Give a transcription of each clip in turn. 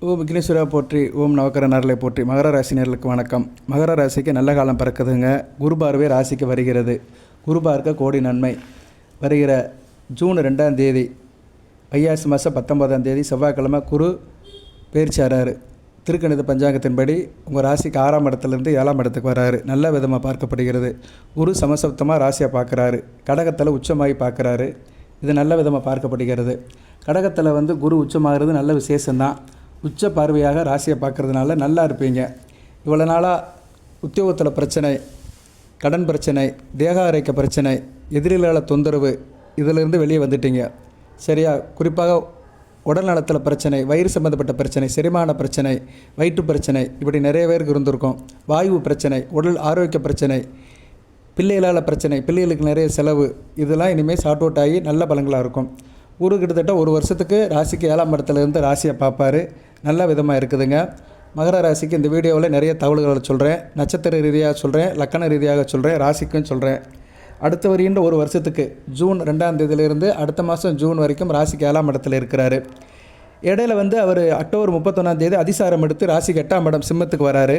ஓம் விக்னேஸ்வரா போற்றி, ஓம் நவக்கர நரலை போற்றி. மகர ராசி நேர்களுக்கு வணக்கம். மகர ராசிக்கு நல்ல காலம் பிறக்குதுங்க. குரு பார்வை ராசிக்கு வருகிறது. குரு பார்க்க கோடி நன்மை. வருகிற ஜூன் 2ஆம் தேதி ஐயாசி மாதம் 19ஆம் தேதி செவ்வாய்க்கிழமை குரு பயிற்சியாராரு. திருக்கணித பஞ்சாங்கத்தின்படி உங்கள் ராசிக்கு 6ஆம் இடத்துலேருந்து 7ஆம் இடத்துக்கு வராரு. நல்ல விதமாக பார்க்கப்படுகிறது. குரு சமசப்தமாக ராசியை பார்க்குறாரு. கடகத்தில் உச்சமாகி பார்க்குறாரு. இது நல்ல விதமாக பார்க்கப்படுகிறது. கடகத்தில் குரு உச்சமாகிறது நல்ல விசேஷம்தான். உச்ச பார்வையாக ராசியை பார்க்குறதுனால நல்லா இருப்பீங்க. இவ்வளோ நாளாக உத்தியோகத்தில் பிரச்சனை, கடன் பிரச்சனை, தேக ஆரோக்கிய பிரச்சனை, எதிரிகளால் தொந்தரவு, இதிலிருந்து வெளியே வந்துட்டீங்க. சரியா? குறிப்பாக உடல் நலத்தில் பிரச்சனை, வயிறு சம்மந்தப்பட்ட பிரச்சனை, செரிமான பிரச்சனை, வயிற்று பிரச்சனை, இப்படி நிறைய பேருக்கு இருந்திருக்கும். வாயு பிரச்சனை, உடல் ஆரோக்கிய பிரச்சனை, பிள்ளைகளால் பிரச்சனை, பிள்ளைகளுக்கு நிறைய செலவு, இதெல்லாம் இனிமேல் சார்ட் அவுட் ஆகி நல்ல பலங்களாக இருக்கும். குரு கிட்டத்தட்ட 1 வருஷத்துக்கு ராசிக்கு 7ஆம் இடத்துலேருந்து ராசியை பார்ப்பார். நல்ல விதமாக இருக்குதுங்க. மகர ராசிக்கு இந்த வீடியோவில் நிறைய தகவல்களை சொல்கிறேன். நட்சத்திர ரீதியாக சொல்கிறேன், லக்கண ரீதியாக சொல்கிறேன், ராசிக்கும் சொல்கிறேன். அடுத்த வருகின்ற 1 வருஷத்துக்கு ஜூன் 2ஆம் தேதியிலிருந்து அடுத்த மாதம் ஜூன் வரைக்கும் ராசிக்கு 7ஆம் இடத்துல இருக்கிறாரு. இடையில அவர் அக்டோபர் 31ஆம் தேதி அதிசாரம் எடுத்து ராசிக்கு 8ஆம் இடம் சிம்மத்துக்கு வராரு.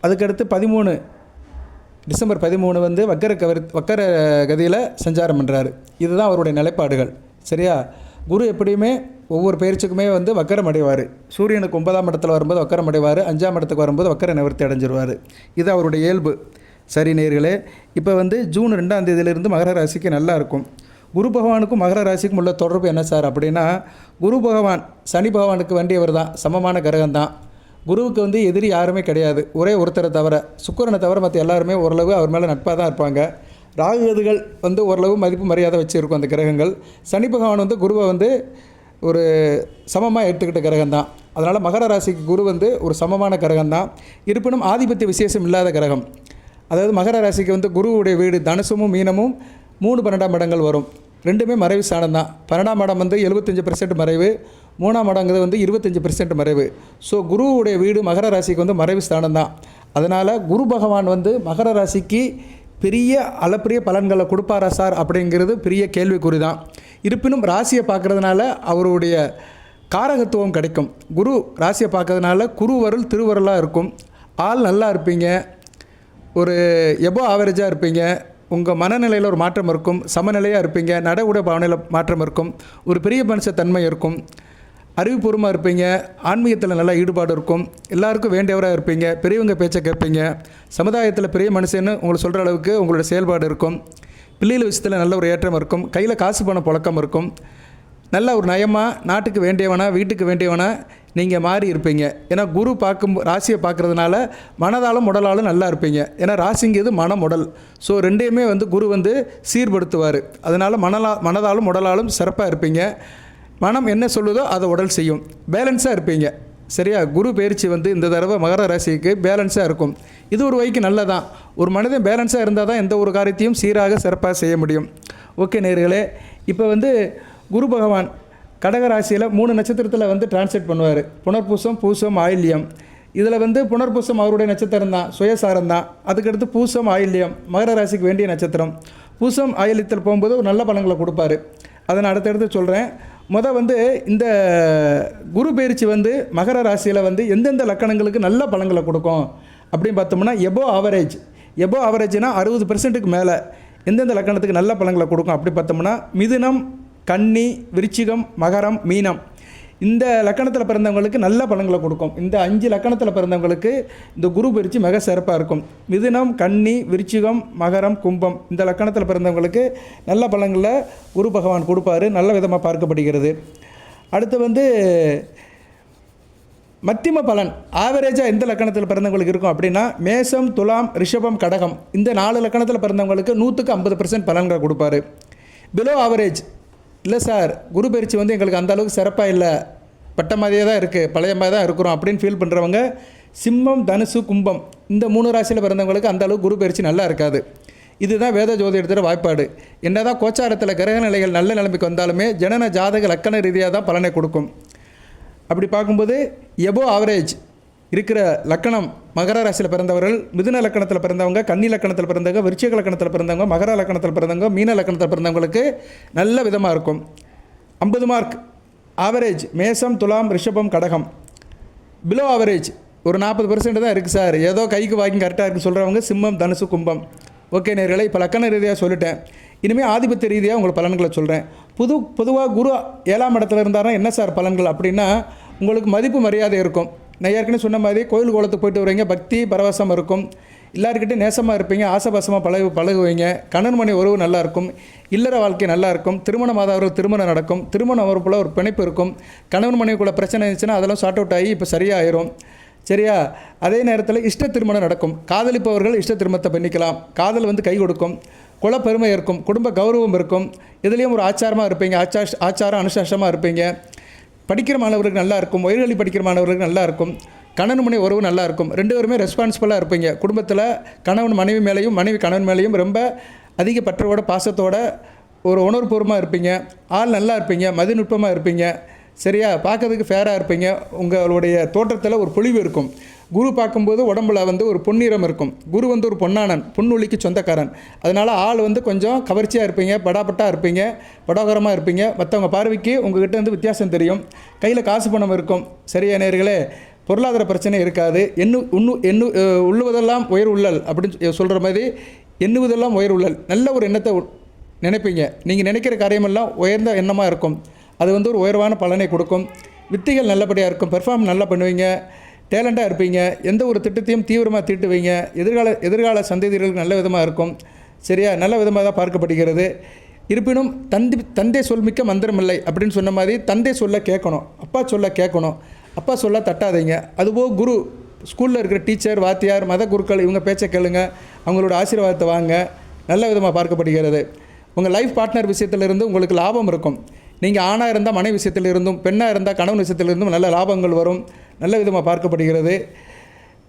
அதுக்கடுத்து டிசம்பர் 13 வக்கர கதியில் சஞ்சாரம் பண்ணுறாரு. இதுதான் அவருடைய நிலைப்பாடுகள். சரியா? குரு எப்படியுமே ஒவ்வொரு பயிற்சிக்குமே வக்கரம் அடைவார். சூரியனுக்கு 9ஆம் இடத்துல வரும்போது வக்கரம் அடைவார். 5ஆம் இடத்துக்கு வரும்போது வக்கர நிவர்த்தி அடைஞ்சிருவார். இது அவருடைய இயல்பு. சரி நேயர்களே, இப்போ ஜூன் 2ஆம் தேதியிலிருந்து மகர ராசிக்கு நல்லா இருக்கும். குரு பகவானுக்கும் மகர ராசிக்கும் உள்ள தொடர்பு என்ன சார் அப்படின்னா, குரு பகவான் சனி பகவானுக்கு வேண்டியவர் தான், சமமான கிரகம்தான். குருவுக்கு எதிரி யாருமே கிடையாது, ஒரே ஒருத்தரை தவிர. சுக்கிரனை தவிர மற்ற எல்லாருமே ஓரளவு அவர் மேலே நட்பாக தான் இருப்பாங்க. ராகுகதுகள் ஓரளவு மதிப்பு மரியாதை வச்சுருக்கும் அந்த கிரகங்கள். சனி பகவான் குருவை ஒரு சமமாக எடுத்துக்கிட்ட கிரகம்தான். அதனால் மகர ராசிக்கு குரு ஒரு சமமான கிரகம்தான். இருப்பினும் ஆதிபத்திய விசேஷம் இல்லாத கிரகம். அதாவது மகர ராசிக்கு குருவுடைய வீடு தனுசுமும் மீனமும் 3 12ஆம் இடங்கள் வரும். ரெண்டுமே மறைவு ஸ்தானம் தான். 12ஆம் இடம் 75% மறைவு, 3ஆம் இடங்கிறது 25% மறைவு. ஸோ குருவுடைய வீடு மகர ராசிக்கு மறைவு ஸ்தானம் தான். அதனால் குரு பகவான் மகர ராசிக்கு பெரிய அளப்பரிய பலன்களை கொடுப்பாரா சார் அப்படிங்கிறது பெரிய கேள்விக்குறி தான். இருப்பினும் ராசியை பார்க்குறதுனால அவருடைய காரகத்துவம் கிடைக்கும். குரு ராசியை பார்க்கறதுனால குருவருள் திருவருளாக இருக்கும். ஆள் நல்லா இருப்பீங்க, ஒரு எபோ ஆவரேஜாக இருப்பீங்க. உங்கள் மனநிலையில் ஒரு மாற்றம் இருக்கும், சமநிலையாக இருப்பீங்க, நட உடை பாவனையில் மாற்றம் இருக்கும், ஒரு பெரிய மனுஷ தன்மை இருக்கும், அறிவுபூர்வமாக இருப்பீங்க, ஆன்மீகத்தில் நல்லா ஈடுபாடு இருக்கும், எல்லாருக்கும் வேண்டியவராக இருப்பீங்க, பெரியவங்க பேச்சை கேட்பீங்க, சமுதாயத்தில் பெரிய மனுஷன்னு உங்களை சொல்கிற அளவுக்கு உங்களோட செயல்பாடு இருக்கும். பிள்ளைகள் விஷயத்தில் நல்ல ஒரு ஏற்றம் இருக்கும், கையில் காசு பண புழக்கம் இருக்கும், நல்ல ஒரு நயமாக நாட்டுக்கு வேண்டியவனா வீட்டுக்கு வேண்டியவனா நீங்கள் மாறி இருப்பீங்க. ஏன்னா குரு ராசியை பார்க்குறதுனால மனதாலும் உடலாலும் நல்லா இருப்பீங்க. ஏன்னா ராசிங்கிறது மனம் உடல். ஸோ ரெண்டையுமே குரு சீர்படுத்துவார். அதனால் மனதாலும் உடலாலும் சிறப்பாக இருப்பீங்க. மனம் என்ன சொல்லுதோ அதை உடல் செய்யும். பேலன்ஸாக இருப்பீங்க. சரியா? குரு பயிற்சி இந்த தடவை மகர ராசிக்கு பேலன்ஸாக இருக்கும். இது ஒரு வகைக்கு நல்லதான். ஒரு மனிதன் பேலன்ஸாக இருந்தால் தான் எந்த ஒரு காரியத்தையும் சீராக சிறப்பாக செய்ய முடியும். ஓகே நேயர்களே, இப்போ குரு பகவான் கடக ராசியில் 3 நட்சத்திரத்தில் டிரான்ஸ்லேட் பண்ணுவார். புனர்பூசம், பூசம், ஆயில்யம். இதில் புனர்பூசம் அவருடைய நட்சத்திரம் தான், சுயசாரம் தான். அதுக்கடுத்து பூசம், ஆயில்யம் மகர ராசிக்கு வேண்டிய நட்சத்திரம். பூசம் ஆயில்யத்தில் போகும்போது ஒரு நல்ல பலன்களை கொடுப்பாரு. அதை நான் அடுத்தடுத்து சொல்கிறேன். இந்த குரு பயிற்சி மகர ராசியில் எந்தெந்த லக்கணங்களுக்கு நல்ல பலன்களை கொடுக்கும் அப்படின்னு பார்த்தோம்னா, எபோ ஆவரேஜ்னா 60%க்கு மேலே எந்தெந்த லக்கணத்துக்கு நல்ல பலன்களை கொடுக்கும் அப்படி பார்த்தோம்னா, மிதுனம், கன்னி, விருச்சிகம், மகரம், மீனம், இந்த லக்கணத்தில் பிறந்தவங்களுக்கு நல்ல பலன்களை கொடுக்கும். இந்த 5 லக்கணத்தில் பிறந்தவங்களுக்கு இந்த குரு பயிற்சி மிக சிறப்பாக இருக்கும். மிதுனம், கன்னி, விருச்சிகம், மகரம், கும்பம், இந்த லக்கணத்தில் பிறந்தவங்களுக்கு நல்ல பலன்களை குரு பகவான் கொடுப்பாரு. நல்ல விதமாக பார்க்கப்படுகிறது. அடுத்து மத்தியம பலன் ஆவரேஜாக எந்த லக்கணத்தில் பிறந்தவங்களுக்கு இருக்கும் அப்படின்னா, மேசம், துலாம், ரிஷபம், கடகம், இந்த 4 லக்கணத்தில் பிறந்தவங்களுக்கு 100க்கு 50% பலன்களை கொடுப்பாரு. பிலோ ஆவரேஜ் இல்லை சார், குரு பயிற்சி எங்களுக்கு அந்த அளவுக்கு சிறப்பாக இல்லை, பட்ட மாதிரியே தான் இருக்குது, பழைய மாதிரி தான் இருக்கிறோம் அப்படின்னு ஃபீல் பண்ணுறவங்க சிம்மம், தனுசு, கும்பம், இந்த 3 ராசியில் பிறந்தவங்களுக்கு அந்த அளவுக்கு குரு பயிற்சி நல்லா இருக்காது. இதுதான் வேத ஜோதிடத்தோட வாய்ப்பாடு. என்னதான் கோச்சாரத்தில் கிரக நிலைகள் நல்ல நிலைமைக்கு வந்தாலுமே ஜனன ஜாதக லக்கண ரீதியாக தான் பலனை கொடுக்கும். அப்படி பார்க்கும்போது எபோ ஆவரேஜ் இருக்கிற லக்கணம் மகர ராசியில் பிறந்தவர்கள், மிதுன லக்கணத்தில் பிறந்தவங்க, கன்னி லக்கணத்தில் பிறந்தவங்க, விருச்சிக லக்கணத்தில் பிறந்தவங்க, மகர லக்கணத்தில் பிறந்தவங்க, மீன லக்கணத்தில் பிறந்தவங்களுக்கு நல்ல விதமாக இருக்கும். 50 மார்க் ஆவரேஜ் மேசம், துலாம், ரிஷபம், கடகம். பிலோ ஆவரேஜ் ஒரு 40% தான் இருக்குது சார், ஏதோ கைக்கு வாங்கி கரெக்டாக இருக்குன்னு சொல்கிறவங்க சிம்மம், தனுசு, கும்பம். ஓகே நேயர்களே, இப்போ லக்கண ரீதியாக சொல்லிட்டேன். இனிமேல் ஆதிபத்திய ரீதியாக உங்களுக்கு பலன்களை சொல்கிறேன். பொதுவாக குரு 7ஆம் இடத்துல இருந்தாருன்னா என்ன சார் பலன்கள் அப்படின்னா, உங்களுக்கு மதிப்பு மரியாதை இருக்கும். நான் ஏற்கனவே சொன்ன மாதிரி கோயில் குளத்துக்கு போயிட்டு வருவீங்க, பக்தி பரவசம் இருக்கும், எல்லாருக்கிட்டையும் நேசமாக இருப்பீங்க, ஆசபாசமாக பழகுவீங்க, கணவன் மனைவி உறவு நல்லாயிருக்கும், இல்லற வாழ்க்கை நல்லாயிருக்கும், திருமணமாதவர்கள் திருமணம் நடக்கும், திருமணம் வரப்புல ஒரு பிணைப்பு இருக்கும், கணவன் மனைவிக்குள்ள பிரச்சனை இருந்துச்சுன்னா அதெல்லாம் சார்ட் அவுட் ஆகி இப்போ சரியாயிரும். சரியா? அதே நேரத்தில் இஷ்ட திருமணம் நடக்கும். காதலிப்பவர்கள் இஷ்ட திருமணத்தை பண்ணிக்கலாம். காதல் வந்து கை கொடுக்கும், குலப்பெருமை இருக்கும், குடும்ப கௌரவம் இருக்கும், இதுலேயும் ஒரு ஆச்சாரமாக இருப்பீங்க, ஆச்சாரம் அனுசாசமாக இருப்பீங்க. படிக்கிற மாணவர்களுக்கு நல்லா இருக்கும், உயர்கல்வி படிக்கிற மாணவர்களுக்கு நல்லா இருக்கும், கணவன் மனைவி உறவு நல்லா இருக்கும், 2 பேருமே ரெஸ்பான்சிபிளாக இருப்பீங்க. குடும்பத்தில் கணவன் மனைவி மேலேயும் மனைவி கணவன் மேலேயும் ரொம்ப அதிக பற்றோட பாசத்தோட ஒரு உணர்வுபூர்வமாக இருப்பீங்க. ஆள் நல்லா இருப்பீங்க, மதிநுட்பமாக இருப்பீங்க. சரியா? பார்க்கறதுக்கு ஃபேராக இருப்பீங்க. உங்களுடைய தோற்றத்தில் ஒரு பொலிவு இருக்கும். குரு பார்க்கும்போது உடம்புல வந்து ஒரு பொன்னிறம் இருக்கும். குரு வந்து ஒரு பொன்னானன், பொன்னொழிக்கு சொந்தக்காரன். அதனால் ஆள் வந்து கொஞ்சம் கவர்ச்சியாக இருப்பீங்க, படாபட்டாக இருப்பீங்க, படாகரமாக இருப்பீங்க. மற்றவங்க பார்வைக்கு உங்கள்கிட்ட வந்து வித்தியாசம் தெரியும். கையில் காசு பணம் இருக்கும். சரியா நேயர்களே? பொருளாதார பிரச்சனை இருக்காது. உள்ளுவதெல்லாம் உயர் உள்ளல் அப்படின்னு சொல்கிற மாதிரி எண்ணுவதெல்லாம் உயர் உள்ளல். நல்ல ஒரு எண்ணத்தை நினைப்பீங்க. நீங்கள் நினைக்கிற காரியமெல்லாம் உயர்ந்த எண்ணமாக இருக்கும். அது வந்து ஒரு உயர்வான பலனை கொடுக்கும். வித்தைகள் நல்லபடியாக இருக்கும். பெர்ஃபார்ம் நல்லா பண்ணுவீங்க, டேலண்ட்டாக இருப்பீங்க. எந்த ஒரு திட்டத்தையும் தீவிரமாக தீட்டுவீங்க. எதிர்கால சந்ததிகளுக்கு நல்ல விதமாக இருக்கும். சரியா? நல்ல விதமாக தான் பார்க்கப்படுகிறது. இருப்பினும் தந்தை சொல்மிக்க மந்திரம் இல்லை அப்படின்னு சொன்ன மாதிரி தந்தை சொல்ல கேட்கணும், அப்பா சொல்ல கேட்கணும், அப்பா சொல்ல தட்டாதீங்க. அதுபோல் குரு ஸ்கூலில் இருக்கிற டீச்சர், வாத்தியார், மத குருக்கள் இவங்க பேச்சை கேளுங்க, அவங்களோட ஆசீர்வாதத்தை வாங்க. நல்ல விதமாக பார்க்கப்படுகிறது. உங்கள் லைஃப் பார்ட்னர் விஷயத்திலிருந்து உங்களுக்கு லாபம் இருக்கும். நீங்கள் ஆணாக இருந்தால் மனைவி விஷயத்தில் இருந்தும், பெண்ணாக இருந்தால் கணவன் விஷயத்தில் இருந்தும் நல்ல லாபங்கள் வரும். நல்ல விதமாக பார்க்கப்படுகிறது.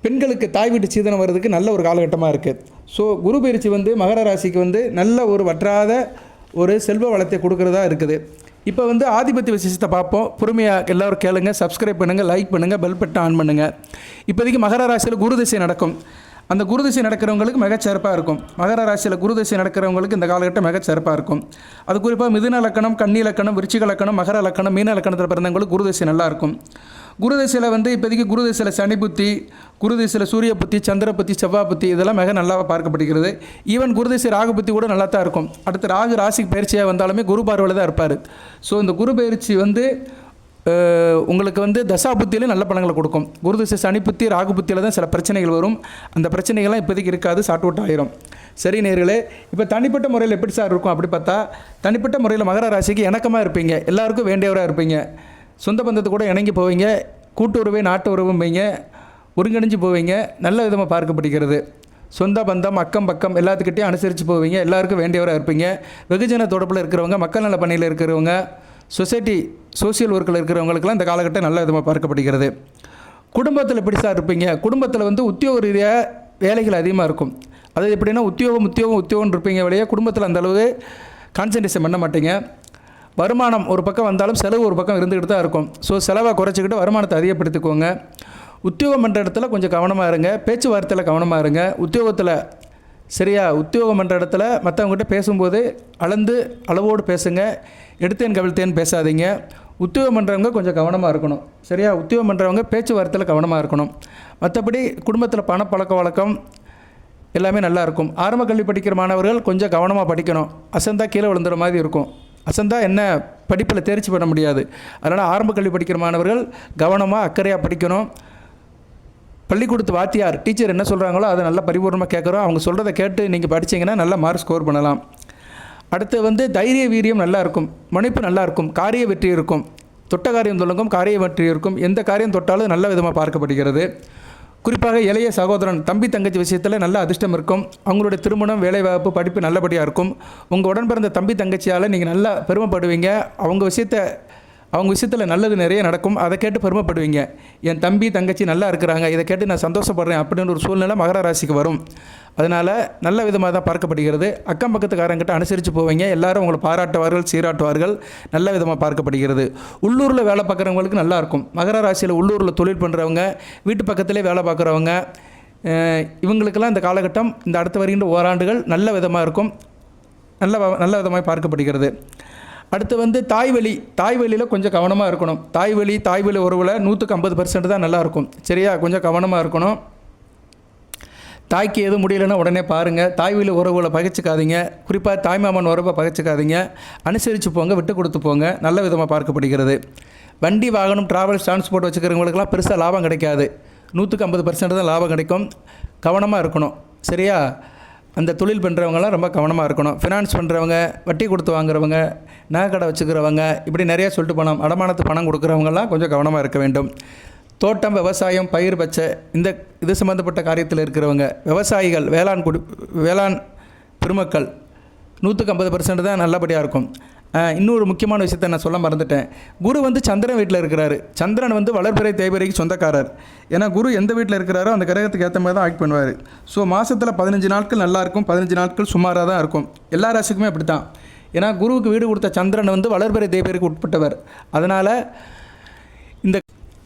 பெண்களுக்கு தாய் வீட்டு சீதனம் வர்றதுக்கு நல்ல ஒரு காலகட்டமாக இருக்குது. ஸோ குரு பயிற்சி வந்து மகர ராசிக்கு வந்து நல்ல ஒரு வற்றாத ஒரு செல்வ வளத்தை கொடுக்குறதா இருக்குது. இப்போ வந்து ஆதிபத்திய விசேஷத்தை பார்ப்போம். பொறுமையாக எல்லோரும் கேளுங்க, சப்ஸ்கிரைப் பண்ணுங்கள், லைக் பண்ணுங்கள், பெல் பட்டன் ஆன் பண்ணுங்கள். இப்போதைக்கு மகர ராசியில் குரு திசை நடக்கும். அந்த குரு திசை நடக்கிறவங்களுக்கு மிகச்சிறப்பாக இருக்கும். மகர ராசியில் குரு திசை நடக்கிறவங்களுக்கு இந்த காலகட்டம் மிகச்சிறப்பாக இருக்கும். அது குறிப்பாக மிதுன லக்கணம், கன்னி லக்கணம், விருச்சிக லக்கணம், மகர லக்கணம், மீன லக்கணத்தில் பிறந்தவங்களுக்கு குரு திசை நல்லாயிருக்கும். குரு திசையில் வந்து இப்போதைக்கு குரு திசையில் சனி புத்தி, குரு திசையில் சூரிய புத்தி, சந்திர புத்தி, செவ்வாய் புத்தி இதெல்லாம் மிக நல்லா பார்க்கப்படுகிறது. ஈவன் குரு திசை ராகு புத்தி கூட நல்லா தான் இருக்கும். அடுத்து ராகு ராசிக்கு பயிற்சியாக வந்தாலுமே குரு பார்வையில் தான் இருப்பார். ஸோ இந்த குரு பயிற்சி வந்து உங்களுக்கு வந்து தசா புத்தியிலே நல்ல பலன்களை கொடுக்கும். குரு திசை சனி புத்தி, ராகு புத்தியில் தான் சில பிரச்சனைகள் வரும். அந்த பிரச்சனைகள்லாம் இப்போதைக்கு இருக்காது, சார்ட் அவுட் ஆயிரும். சரி நேயர்களே, இப்போ தனிப்பட்ட முறையில் எப்படி சார் இருக்கும் அப்படி பார்த்தா, தனிப்பட்ட முறையில் மகர ராசிக்கு இணக்கமாக இருப்பீங்க, எல்லாருக்கும் வேண்டியவராக இருப்பீங்க, சொந்த பந்தத்தை கூட இணங்கி போவீங்க, கூட்டு உறவை நாட்டு உறவும் வைங்க, ஒருங்கிணைஞ்சு போவீங்க. நல்ல விதமாக பார்க்கப்படுகிறது. சொந்த பந்தம் அக்கம் பக்கம் எல்லாத்துக்கிட்டையும் அனுசரித்து போவீங்க, எல்லாருக்கும் வேண்டியவராக இருப்பீங்க. வெகுஜன தொடர்பில் இருக்கிறவங்க, மக்கள் நல பணியில் இருக்கிறவங்க, சோசியல் ஒர்க்கில் இருக்கிறவங்களுக்கெல்லாம் இந்த காலகட்டம் நல்ல விதமாக பார்க்கப்படுகிறது. குடும்பத்தில் எப்படி சார் இருப்பீங்க? குடும்பத்தில் வந்து உத்தியோக ரீதியாக வேலைகள் அதிகமாக இருக்கும். அது எப்படின்னா உத்தியோகம் இருப்பீங்க வழியாக குடும்பத்தில் அந்தளவு கான்சன்ட்ரேஷன் பண்ண மாட்டீங்க. வருமானம் ஒரு பக்கம் வந்தாலும் செலவு ஒரு பக்கம் இருந்துக்கிட்டு தான் இருக்கும். ஸோ செலவை குறைச்சிக்கிட்டு வருமானத்தை அதிகப்படுத்திக்கோங்க. உத்தியோகம் பண்ணுற இடத்துல கொஞ்சம் கவனமாக இருங்க, பேச்சுவார்த்தையில் கவனமாக இருங்க. உத்தியோகம் பண்ணுற இடத்துல மற்றவங்ககிட்ட பேசும்போது அளவோடு பேசுங்க, எடுத்தேன் கவிழ்த்தேன் பேசாதீங்க. உத்தியோகம் பண்ணுறவங்க கொஞ்சம் கவனமாக இருக்கணும். சரியா? உத்தியோகம் பண்ணுறவங்க பேச்சுவார்த்தையில் கவனமாக இருக்கணும். மற்றபடி குடும்பத்தில் பழக்க வழக்கம் எல்லாமே நல்லாயிருக்கும். ஆரம்ப கல்வி படிக்கிற மாணவர்கள் கொஞ்சம் கவனமாக படிக்கணும். அசந்தா கீழே விழுந்துற மாதிரி இருக்கும். அசந்தா என்ன படிப்பில் தேர்ச்சி பண்ண முடியாது. அதனால் ஆரம்ப கல்வி படிக்கிற மாணவர்கள் கவனமாக அக்கறையாக படிக்கணும். பள்ளிக்கூடத்து வாத்தியார் டீச்சர் என்ன சொல்கிறாங்களோ அதை நல்லா பரிபூர்ணமாக கேட்குறோம். அவங்க சொல்கிறத கேட்டு நீங்கள் படித்தீங்கன்னா நல்லா மார்க் ஸ்கோர் பண்ணலாம். அடுத்து வந்து தைரிய வீரியம் நல்லா இருக்கும், முனைப்பு நல்லா இருக்கும், காரிய வெற்றி இருக்கும். தொட்ட காரியம் தொடங்கும், காரிய வெற்றி இருக்கும். எந்த காரியம் தொட்டாலும் நல்ல விதமாக பார்க்கப்படுகிறது. குறிப்பாக இளைய சகோதரன், தம்பி தங்கச்சி விஷயத்தில் நல்ல அதிர்ஷ்டம் இருக்கும். அவங்களுடைய திருமணம், வேலைவாய்ப்பு, படிப்பு நல்லபடியாக இருக்கும். உங்கள் உடன் பிறந்த தம்பி தங்கச்சியால் நீங்கள் நல்லா பெருமைப்படுவீங்க. அவங்க விஷயத்தில் நல்லது நிறைய நடக்கும். அதை கேட்டு பெருமைப்படுவீங்க. என் தம்பி தங்கச்சி நல்லா இருக்கிறாங்க, இதை கேட்டு நான் சந்தோஷப்படுறேன் அப்படின்னு ஒரு சூழ்நிலை மகர ராசிக்கு வரும். அதனால் நல்ல விதமாக தான் பார்க்கப்படுகிறது. அக்கம் பக்கத்துக்காரங்கிட்ட அனுசரித்து போவீங்க. எல்லாரும் உங்களை பாராட்டுவார்கள், சீராட்டுவார்கள். நல்ல விதமாக பார்க்கப்படுகிறது. உள்ளூரில் வேலை பார்க்குறவங்களுக்கு நல்லாயிருக்கும். மகர ராசியில் உள்ளூரில் தொழில் பண்ணுறவங்க, வீட்டு பக்கத்திலே வேலை பார்க்குறவங்க, இவங்களுக்கெல்லாம் இந்த காலகட்டம், இந்த அடுத்து வருகின்ற ஓராண்டுகள் நல்ல விதமாக இருக்கும். நல்ல விதமாக பார்க்கப்படுகிறது. அடுத்து வந்து தாய்வழியில் கொஞ்சம் கவனமாக இருக்கணும். தாய்வழி உறவில் 150% தான் நல்லாயிருக்கும். சரியா, கொஞ்சம் கவனமாக இருக்கணும். தாய்க்கு எதுவும் முடியலைன்னா உடனே பாருங்கள். தாய்வழி உறவுகளை பகைச்சிக்காதீங்க. குறிப்பாக தாய்மாமன் உறவை பகைச்சிக்காதீங்க. அனுசரித்து போங்க, விட்டு கொடுத்து போங்க. நல்ல விதமாக பார்க்கப்படுகிறது. வண்டி வாகனம் ட்ராவல்ஸ் டிரான்ஸ்போர்ட் வச்சுக்கிறவங்களுக்கெல்லாம் பெருசாக லாபம் கிடைக்காது. 150% தான் லாபம் கிடைக்கும். கவனமாக இருக்கணும். சரியா, அந்த தொழில் பண்ணுறவங்களாம் ரொம்ப கவனமாக இருக்கணும். ஃபினான்ஸ் பண்ணுறவங்க, வட்டி கொடுத்து வாங்குறவங்க, நகை கடை வச்சுக்கிறவங்க, இப்படி நிறையா சொல்லிட்டு பணம் அடமானத்து பணம் கொடுக்குறவங்கலாம் கொஞ்சம் கவனமாக இருக்க வேண்டும். தோட்டம், விவசாயம், பயிர் பச்சை இது சம்மந்தப்பட்ட காரியத்தில் இருக்கிறவங்க, விவசாயிகள், வேளாண் பெருமக்கள் 150% தான் நல்லபடியாக இருக்கும். இன்னொரு முக்கியமான விஷயத்தை நான் சொல்ல மறந்துட்டேன். குரு வந்து சந்திரன் வீட்டில் இருக்கிறாரு. சந்திரன் வந்து வளர்பிறை தேய்பிறைக்கு சொந்தக்காரர். ஏன்னா குரு எந்த வீட்டில் இருக்கிறாரோ அந்த கிரகத்துக்கு ஏற்ற மாதிரி தான் ஆக்ட் பண்ணுவார். ஸோ மாதத்தில் 15 நாட்கள் நல்லாயிருக்கும், 15 நாட்கள் சுமாராக தான் இருக்கும். எல்லா ராசிக்குமே அப்படி தான். ஏன்னா குருவுக்கு வீடு கொடுத்த சந்திரன் வந்து வளர்பிறை தேய்பிறைக்கு உட்பட்டவர்.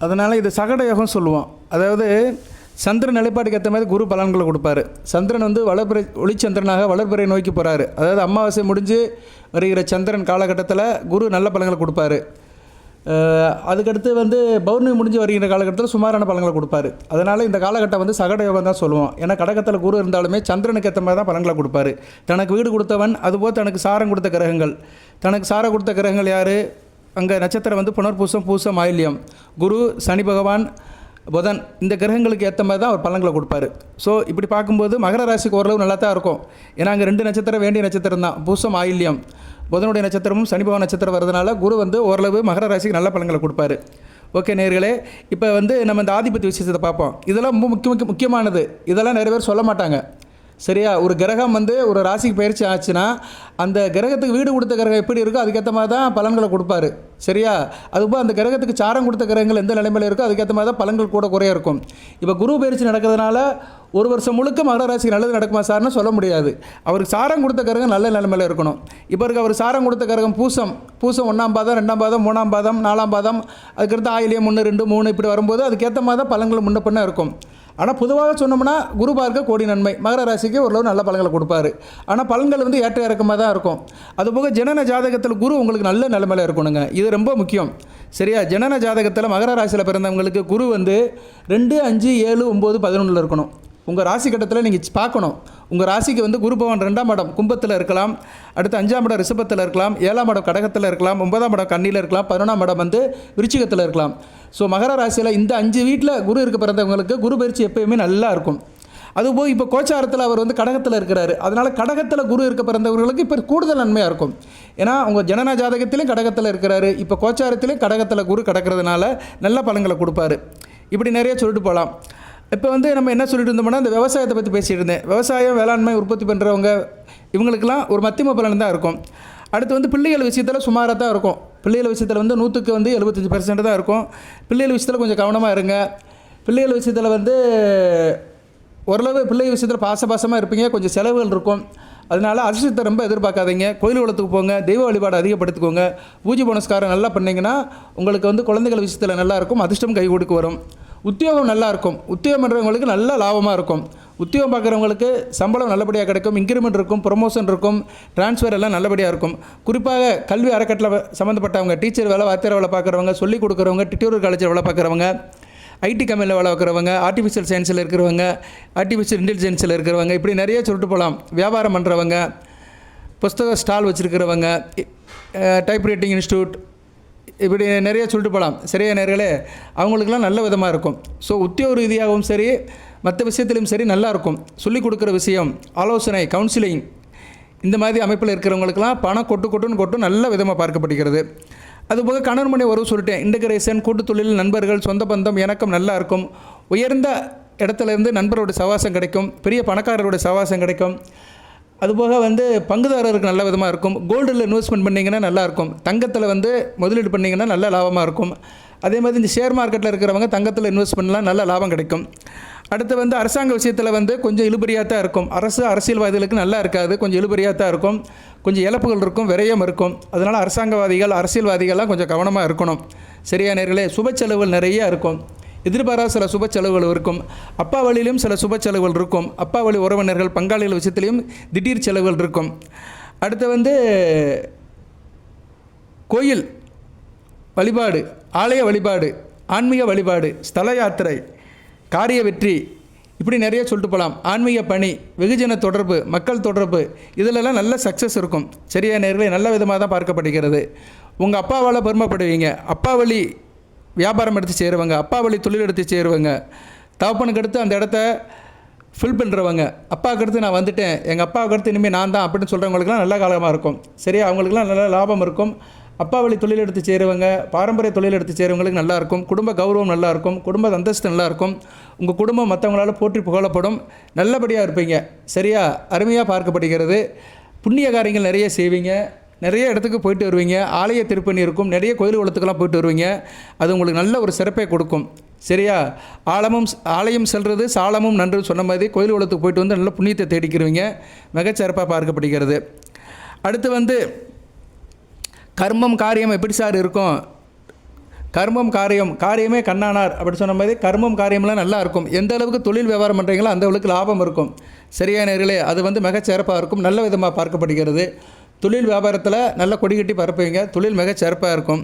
அதனால் இது சகட யோகம் சொல்லுவோம். அதாவது சந்திரன் நிலைப்பாட்டுக்கு ஏற்ற மாதிரி குரு பலன்களை கொடுப்பாரு. சந்திரன் வந்து வளர்பிறை ஒளிச்சந்திரனாக வளர்பிறை நோக்கி போகிறாரு. அதாவது அமாவாசை முடிஞ்சு வருகிற சந்திரன் காலகட்டத்தில் குரு நல்ல பலன்களை கொடுப்பாரு. அதுக்கடுத்து வந்து பௌர்ணமி முடிஞ்சு வருகிற காலகட்டத்தில் சுமாரான பலன்களை கொடுப்பாரு. அதனால் இந்த காலகட்டம் வந்து சகட யோகம் தான் சொல்லுவோம். ஏன்னா கடகத்தில் குரு இருந்தாலுமே சந்திரனுக்கு ஏற்ற மாதிரி தான் பலன்களை கொடுப்பாரு. தனக்கு வீடு கொடுத்தவன், அதுபோல் தனக்கு சாரம் கொடுத்த கிரகங்கள் யார்? அங்கே நட்சத்திரம் வந்து புனர்பூசம், பூசம், ஆயில்யம். குரு, சனி பகவான், புதன், இந்த கிரகங்களுக்கு ஏற்ற மாதிரி தான் அவர் பலன்களை கொடுப்பாரு. ஸோ இப்படி பார்க்கும்போது மகர ராசிக்கு ஓரளவு நல்லா தான் இருக்கும். ஏன்னா அங்கே 2 நட்சத்திரம் வேண்டிய நட்சத்திரம் தான், பூசம், ஆயில்யம். புதனுடைய நட்சத்திரமும் சனி பகவான் நட்சத்திரம் வரதுனால குரு வந்து ஓரளவு மகர ராசிக்கு நல்ல பலன்களை கொடுப்பாரு. ஓகே நேயர்களே, இப்போ வந்து நம்ம இந்த ஆதிபத்திய விஷயத்தை பார்ப்போம். இதெல்லாம் ரொம்ப முக்கியமானது. இதெல்லாம் நிறைய பேர் சொல்ல மாட்டாங்க. சரியா, ஒரு கிரகம் வந்து ஒரு ராசிக்கு பயிற்சி ஆச்சுன்னா அந்த கிரகத்துக்கு வீடு கொடுத்த கிரகம் எப்படி இருக்கோ அதுக்கேற்ற மாதிரி தான் பலன்களை கொடுப்பாரு. சரியா, அதுபோல் அந்த கிரகத்துக்கு சாரம் கொடுத்த கிரகங்கள் எந்த நிலைமையில் இருக்கோ அதுக்கேற்ற மாதிரி தான் பலன்கள் கூட குறைய இருக்கும். இப்போ குரு பயிற்சி நடக்கிறதுனால ஒரு வருஷம் முழுக்க மகர ராசிக்கு நல்லது நடக்குமா சார்னு சொல்ல முடியாது. அவருக்கு சாரம் கொடுத்த கிரகம் நல்ல நிலைமையில் இருக்கணும். இப்போ இருக்க அவர் சாரம் கொடுத்த கிரகம் பூசம் 1ஆம் பாதம், 2ஆம் பாதம், 3ஆம் பாதம், 4ஆம் பாதம், அதுக்கடுத்து ஆயிலியம் 1, 2, 3 இப்படி வரும்போது அதுக்கேற்ற மாதிரி தான் பலன்கள் முன்ன பின்ன இருக்கும். ஆனால் பொதுவாக சொன்னோம்னா குரு பார்க்க கோடி நன்மை. மகர ராசிக்கு ஓரளவு நல்ல பலன்களை கொடுப்பாரு. ஆனால் பலன்கள் வந்து ஏற்ற இறக்கமாக தான் இருக்கும். அதுபோக ஜனன ஜாதகத்தில் குரு உங்களுக்கு நல்ல நிலைமையில் இருக்கணுங்க. இது ரொம்ப முக்கியம். சரியா, ஜனன ஜாதகத்தில் மகர ராசியில் பிறந்தவங்களுக்கு குரு வந்து 2, 5, 7, 9, 11 இருக்கணும். உங்கள் ராசி கட்டத்தில் நீங்கள் பார்க்கணும். உங்கள் ராசிக்கு வந்து குரு பகவான் 2ஆம் இடம் கும்பத்தில் இருக்கலாம், அடுத்து 5ஆம் இடம் ரிஷபத்தில் இருக்கலாம், 7ஆம் இடம் கடகத்தில் இருக்கலாம், 9ஆம் இடம் கன்னியில் இருக்கலாம், 11ஆம் இடம் வந்து விருச்சிகத்தில் இருக்கலாம். ஸோ மகர ராசியில் இந்த 5 வீட்டில் குரு இருக்க பிறந்தவங்களுக்கு குரு பயிற்சி எப்பயுமே நல்லா இருக்கும். அதுபோல் இப்போ கோச்சாரத்தில் அவர் வந்து கடகத்தில் இருக்கிறாரு. அதனால் கடகத்தில் குரு இருக்க பிறந்தவர்களுக்கு இப்போ கூடுதல் நன்மையாக இருக்கும். ஏன்னா உங்கள் ஜனன ஜாதகத்திலையும் கடகத்தில் இருக்கிறாரு, இப்போ கோச்சாரத்திலையும் கடகத்தில் குரு கடக்கிறதுனால நல்ல பலன்களை கொடுப்பாரு. இப்படி நிறைய சொல்லிட்டு போகலாம். இப்போ வந்து நம்ம என்ன சொல்லிட்டு இருந்தோம்னா இந்த விவசாயத்தை பற்றி பேசிகிட்டு இருந்தேன். விவசாயம், வேளாண்மை உற்பத்தி பண்ணுறவங்க இவங்களுக்கெல்லாம் ஒரு மத்தியம பலன் தான் இருக்கும். அடுத்து வந்து பிள்ளைகள் விஷயத்தில் சுமாராக தான் இருக்கும். பிள்ளைகள் விஷயத்தில் வந்து 100க்கு வந்து 75% தான் இருக்கும். பிள்ளைகள் விஷயத்தில் கொஞ்சம் கவனமாக இருங்க. பிள்ளைகள் விஷயத்தில் வந்து ஓரளவு பிள்ளைகள் விஷயத்தில் பாசமாக இருப்பீங்க. கொஞ்சம் செலவுகள் இருக்கும். அதனால் அதிர்ஷ்டத்தை ரொம்ப எதிர்பார்க்காதீங்க. கோயில் குளத்துக்கு போங்க, தெய்வ வழிபாடு அதிகப்படுத்திக்கோங்க. பூஜை புனஸ்காரம் நல்லா பண்ணிங்கன்னா உங்களுக்கு வந்து குழந்தைகள் விஷயத்தில் நல்லாயிருக்கும், அதிர்ஷ்டம் கை கொடுக்க வரும். உத்தியோகம் நல்லாயிருக்கும். உத்தியோகம் பண்ணுறவங்களுக்கு நல்ல லாபமாக இருக்கும். உத்தியோகம் பார்க்குறவங்களுக்கு சம்பளம் நல்லபடியாக கிடைக்கும், இன்க்ரிமெண்ட் இருக்கும், ப்ரொமோஷன் இருக்கும், ட்ரான்ஸ்ஃபர் எல்லாம் நல்லபடியாக இருக்கும். குறிப்பாக கல்வி அறக்கட்டளை சம்மந்தப்பட்டவங்க, டீச்சர் வேலை, வாத்தியார் வேலை பார்க்குறவங்க, சொல்லிக் கொடுக்குறவங்க, டியூட்டர் காலேஜில் வேலை பார்க்குறவங்க, ஐடி கம்பெனியில் வேலை பார்க்குறவங்க, ஆர்டிஃபிஷியல் சயின்ஸில் இருக்கிறவங்க, ஆர்டிஃபிஷியல் இன்டெலிஜென்ஸில் இருக்கிறவங்க, இப்படி நிறைய சொல்லிட்டு போகலாம். வியாபாரம் பண்ணுறவங்க, புஸ்தக ஸ்டால் வச்சுருக்கிறவங்க, டைப்ரைட்டிங் இன்ஸ்டியூட், இப்படி நிறைய சொல்லிட்டு போகலாம். சரியா நேர்களே, அவங்களுக்கெல்லாம் நல்ல விதமாக இருக்கும். ஸோ உத்தியோக ரீதியாகவும் சரி, மற்ற விஷயத்திலும் சரி நல்லாயிருக்கும். சொல்லிக் கொடுக்குற விஷயம், ஆலோசனை, கவுன்சிலிங், இந்த மாதிரி அமைப்பில் இருக்கிறவங்களுக்கெல்லாம் பணம் கொட்டு நல்ல விதமாக பார்க்கப்படுகிறது. அதுபோக கணவன் மனைவி உறவு சொல்லிட்டேன். இன்டகிரேஷன், கூட்டு தொழில், நண்பர்கள், சொந்த பந்தம், இணக்கம் நல்லா இருக்கும். உயர்ந்த இடத்துலேருந்து நண்பரோட சவாசம் கிடைக்கும். பெரிய பணக்காரரோட சவாசம் கிடைக்கும். அதுபோக வந்து பங்குதாரருக்கு நல்ல விதமாக இருக்கும். கோல்டில் இன்வெஸ்ட்மெண்ட் பண்ணிங்கன்னா நல்லாயிருக்கும். தங்கத்தில் வந்து முதலீடு பண்ணிங்கன்னா நல்ல லாபமாக இருக்கும். அதே மாதிரி இந்த ஷேர் மார்க்கெட்டில் இருக்கிறவங்க தங்கத்தில் இன்வெஸ்ட் பண்ணலாம், நல்ல லாபம் கிடைக்கும். அடுத்து வந்து அரசாங்க விஷயத்தில் வந்து கொஞ்சம் இழுபறியாக தான் இருக்கும். அரசியல்வாதிகளுக்கு நல்லா இருக்காது, கொஞ்சம் இழுபறியாக தான் இருக்கும். கொஞ்சம் இழப்புகள் இருக்கும், விரயம் இருக்கும். அதனால் அரசாங்கவாதிகள், அரசியல்வாதிகள்லாம் கொஞ்சம் கவனமாக இருக்கணும். சரியா நேர்களே, சுப செலவுகள் நிறைய இருக்கும். எதிர்பாராத சில சுப செலவுகள் இருக்கும். அப்பா வழியிலும் சில சுப செலவுகள் இருக்கும். அப்பா வழி உறவினர்கள், பங்காளிகள் விஷயத்திலையும் திடீர் செலவுகள் இருக்கும். அடுத்து வந்து கோயில் வழிபாடு, ஆலய வழிபாடு, ஆன்மீக வழிபாடு, ஸ்தல யாத்திரை, காரிய வெற்றி, இப்படி நிறைய சொல்லிட்டு போகலாம். ஆன்மீக பணி, வெகுஜன தொடர்பு, மக்கள் தொடர்பு, இதிலெல்லாம் நல்ல சக்ஸஸ் இருக்கும். சரியா நேர்களே, நல்ல விதமாக தான் பார்க்கப்படுகிறது. உங்கள் அப்பாவால் பெருமைப்படுவீங்க. அப்பா வழி வியாபாரம் எடுத்து சேருவாங்க, அப்பா வழி தொழில் எடுத்து சேருவாங்க. தகப்பனுக்கு அடுத்து அந்த இடத்த ஃபில் பண்ணுறவங்க, அப்பாவுக்கு அடுத்து நான் வந்துட்டேன், எங்கள் அப்பாவுக்கு அடுத்து இனிமேல் நான் தான் அப்படின்னு சொல்கிறவங்களுக்குலாம் நல்ல காலமாக இருக்கும். சரியா, அவங்களுக்குலாம் நல்ல லாபம் இருக்கும். அப்பா வழி தொழில் எடுத்து சேருவங்க, பாரம்பரிய தொழில் எடுத்து சேருவங்களுக்கு நல்லாயிருக்கும். குடும்ப கௌரவம் நல்லாயிருக்கும், குடும்ப அந்தஸ்து நல்லாயிருக்கும். உங்கள் குடும்பம் மற்றவங்களால் போற்றி புகழப்படும். நல்லபடியாக இருப்பீங்க. சரியா, அருமையாக பார்க்கப்படுகிறது. புண்ணிய காரியங்கள் நிறைய செய்வீங்க, நிறைய இடத்துக்கு போயிட்டு வருவீங்க. ஆலய திருப்பணி இருக்கும், நிறைய கோயில் குளத்துக்கெல்லாம் போயிட்டு வருவீங்க. அது உங்களுக்கு நல்ல ஒரு சிறப்பை கொடுக்கும். சரியா, ஆலயம் செல்வது சாலமும் நன்று சொன்ன மாதிரி கோயில் குளத்துக்கு போயிட்டு வந்து நல்ல புண்ணியத்தை தேடிக்கிறவங்க. மிகச்சிறப்பாக பார்க்கப்படுகிறது. அடுத்து கர்மம் காரியம் எப்படி சார் இருக்கும்? கர்மம் காரியமே கண்ணானார் அப்படி சொன்ன மாதிரி கர்மம் காரியம்லாம் நல்லா இருக்கும். எந்த அளவுக்கு தொழில் வியாபாரம் பண்ணுறீங்களோ அந்த அளவுக்கு லாபம் இருக்கும். சரியா நேர்களே, அது மிகச்சிறப்பாக இருக்கும். நல்ல விதமாக பார்க்கப்படுகிறது. தொழில் வியாபாரத்தில் நல்ல கொடி கட்டி பரப்புவீங்க. தொழில் மிகச்சிறப்பாக இருக்கும்.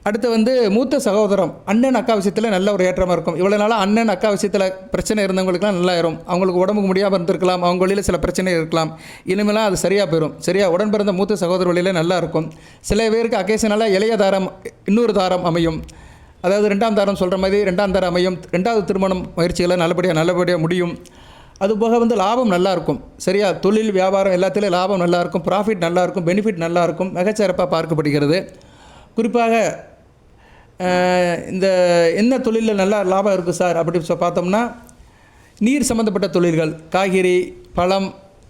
அடுத்து மூத்த சகோதரம், அண்ணன் அக்கா விஷயத்தில் நல்ல ஒரு ஏற்றமாக இருக்கும். இவ்வளோ நாளாக அண்ணன் அக்கா விஷயத்தில் பிரச்சனை இருந்தவங்களுக்குலாம் நல்லாயிரும். அவங்களுக்கு உடம்புக்கு முடியாமல் இருந்திருக்கலாம், அவங்க வழியில் சில பிரச்சனை இருக்கலாம். இனிமேலாம் அது சரியாக போயிடும். சரியா, உடன் பிறந்த மூத்த சகோதர வழியில் நல்லா இருக்கும். சில பேருக்கு அக்கேஷனலாக இளைய தாரம் இன்னொரு தாரம் அமையும். அதாவது 2ஆம் தாரம் சொல்கிற மாதிரி 2ஆம் தாரம் அமையும். 2வது திருமணம் முயற்சிகளை நல்லபடியாக முடியும். அதுபோக லாபம் நல்லாயிருக்கும். சரியா, தொழில் வியாபாரம் எல்லாத்துலேயும் லாபம் நல்லாயிருக்கும், ப்ராஃபிட் நல்லாயிருக்கும், பெனிஃபிட் நல்லாயிருக்கும். மிகச்சிறப்பாக பார்க்கப்படுகிறது. குறிப்பாக இந்த என்ன தொழிலில் நல்லா லாபம் இருக்குது சார் அப்படி பார்த்தோம்னா, நீர் சம்மந்தப்பட்ட தொழில்கள், காய்கறி, பழம்,